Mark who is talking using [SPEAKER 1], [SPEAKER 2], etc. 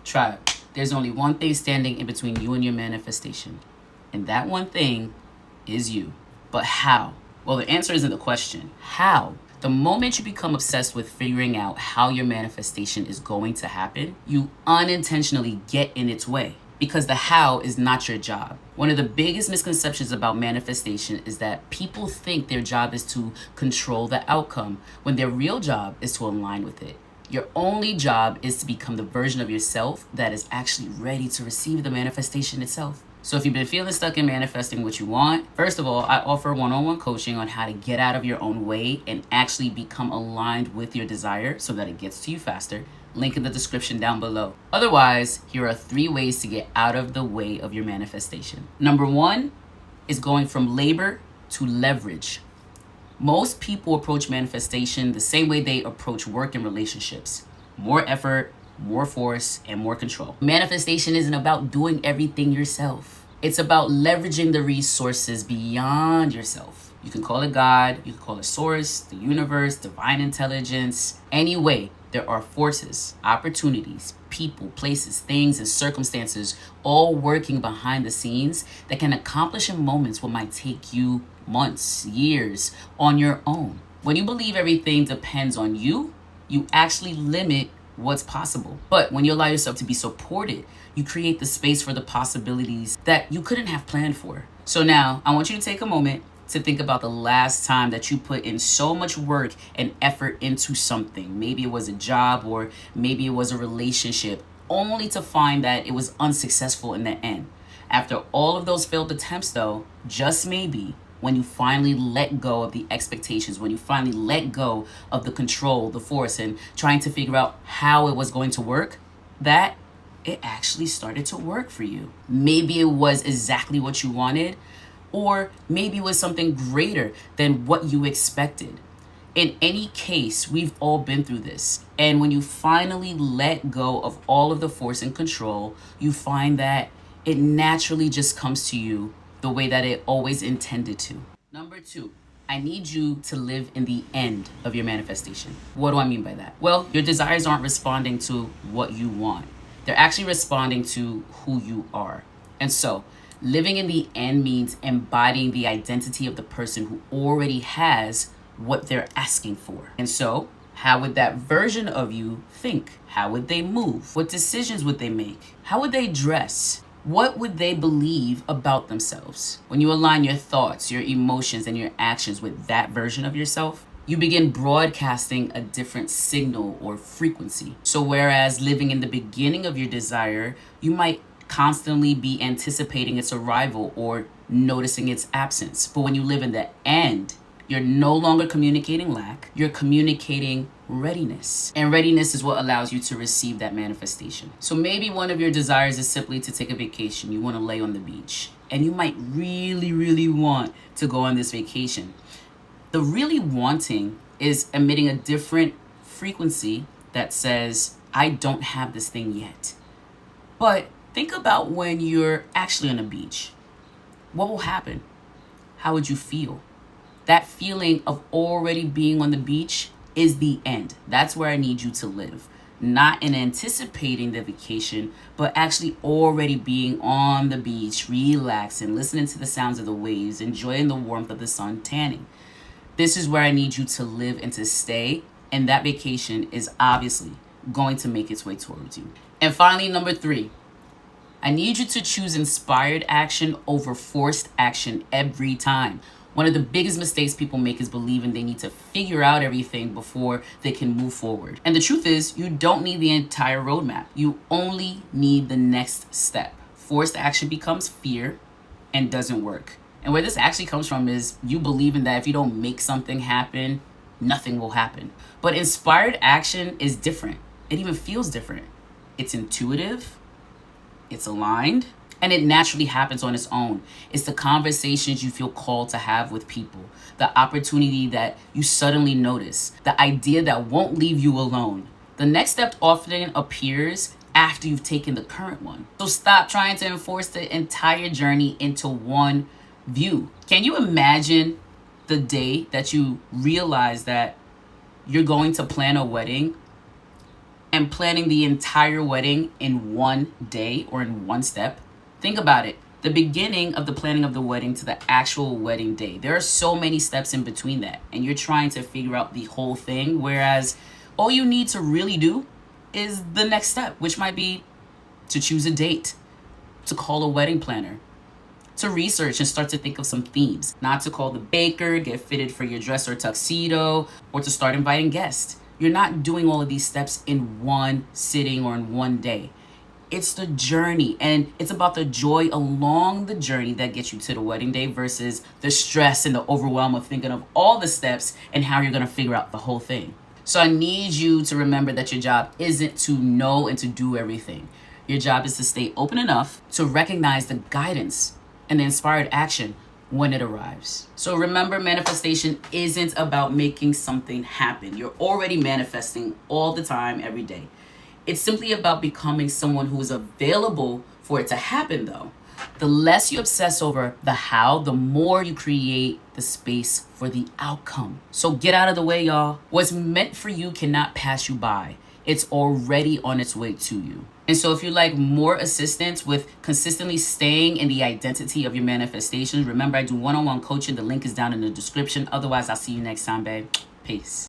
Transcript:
[SPEAKER 1] Tribe, there's only one thing standing in between you and your manifestation. And that one thing is you. But how? Well, the answer isn't the question. How? The moment you become obsessed with figuring out how your manifestation is going to happen, you unintentionally get in its way. Because the how is not your job. One of the biggest misconceptions about manifestation is that people think their job is to control the outcome, when their real job is to align with it. Your only job is to become the version of yourself that is actually ready to receive the manifestation itself. So if you've been feeling stuck in manifesting what you want, first of all, I offer one-on-one coaching on how to get out of your own way and actually become aligned with your desire so that it gets to you faster. Link in the description down below. Otherwise, here are 3 ways to get out of the way of your manifestation. Number 1 is going from labor to leverage. Most people approach manifestation the same way they approach work and relationships. More effort, more force, and more control. Manifestation isn't about doing everything yourself. It's about leveraging the resources beyond yourself. You can call it God, you can call it source, the universe, divine intelligence. Anyway, there are forces, opportunities, people, places, things, and circumstances all working behind the scenes that can accomplish in moments what might take you months, years on your own. When you believe everything depends on you, you actually limit what's possible. But when you allow yourself to be supported, you create the space for the possibilities that you couldn't have planned for. So now I want you to take a moment to think about the last time that you put in so much work and effort into something. Maybe it was a job or maybe it was a relationship, only to find that it was unsuccessful in the end. After all of those failed attempts though, just maybe, when you finally let go of the expectations, when you finally let go of the control, the force, and trying to figure out how it was going to work, that it actually started to work for you. Maybe it was exactly what you wanted, or maybe it was something greater than what you expected. In any case, we've all been through this. And when you finally let go of all of the force and control, you find that it naturally just comes to you the way that it always intended to. Number 2, I need you to live in the end of your manifestation. What do I mean by that? Well, your desires aren't responding to what you want. They're actually responding to who you are. And so, living in the end means embodying the identity of the person who already has what they're asking for. And so, how would that version of you think? How would they move? What decisions would they make? How would they dress? What would they believe about themselves? When you align your thoughts, your emotions, and your actions with that version of yourself, you begin broadcasting a different signal or frequency. So whereas living in the beginning of your desire, you might constantly be anticipating its arrival or noticing its absence. But when you live in the end, you're no longer communicating lack, you're communicating readiness. And readiness is what allows you to receive that manifestation. So maybe one of your desires is simply to take a vacation. You want to lay on the beach. And you might really, really want to go on this vacation. The really wanting is emitting a different frequency that says, I don't have this thing yet. But think about when you're actually on a beach. What will happen? How would you feel? That feeling of already being on the beach is the end. That's where I need you to live. Not in anticipating the vacation, but actually already being on the beach, relaxing, listening to the sounds of the waves, enjoying the warmth of the sun, tanning. This is where I need you to live and to stay. And that vacation is obviously going to make its way towards you. And finally, number 3, I need you to choose inspired action over forced action every time. One of the biggest mistakes people make is believing they need to figure out everything before they can move forward. And the truth is, you don't need the entire roadmap. You only need the next step. Forced action becomes fear and doesn't work. And where this actually comes from is you believing that if you don't make something happen, nothing will happen. But inspired action is different. It even feels different. It's intuitive, it's aligned, and it naturally happens on its own. It's the conversations you feel called to have with people, the opportunity that you suddenly notice, the idea that won't leave you alone. The next step often appears after you've taken the current one. So stop trying to enforce the entire journey into one view. Can you imagine the day that you realize that you're going to plan a wedding and planning the entire wedding in one day or in one step. Think about it. The beginning of the planning of the wedding to the actual wedding day. There are so many steps in between that, and you're trying to figure out the whole thing, whereas all you need to really do is the next step, which might be to choose a date, to call a wedding planner, to research and start to think of some themes, not to call the baker, get fitted for your dress or tuxedo, or to start inviting guests. You're not doing all of these steps in one sitting or in one day. It's the journey, and it's about the joy along the journey that gets you to the wedding day versus the stress and the overwhelm of thinking of all the steps and how you're going to figure out the whole thing. So I need you to remember that your job isn't to know and to do everything. Your job is to stay open enough to recognize the guidance and the inspired action when it arrives. So remember, manifestation isn't about making something happen. You're already manifesting all the time, every day. It's simply about becoming someone who is available for it to happen, though. The less you obsess over the how, the more you create the space for the outcome. So get out of the way, y'all. What's meant for you cannot pass you by. It's already on its way to you. And so if you like more assistance with consistently staying in the identity of your manifestations, remember I do one-on-one coaching. The link is down in the description. Otherwise, I'll see you next time, babe. Peace.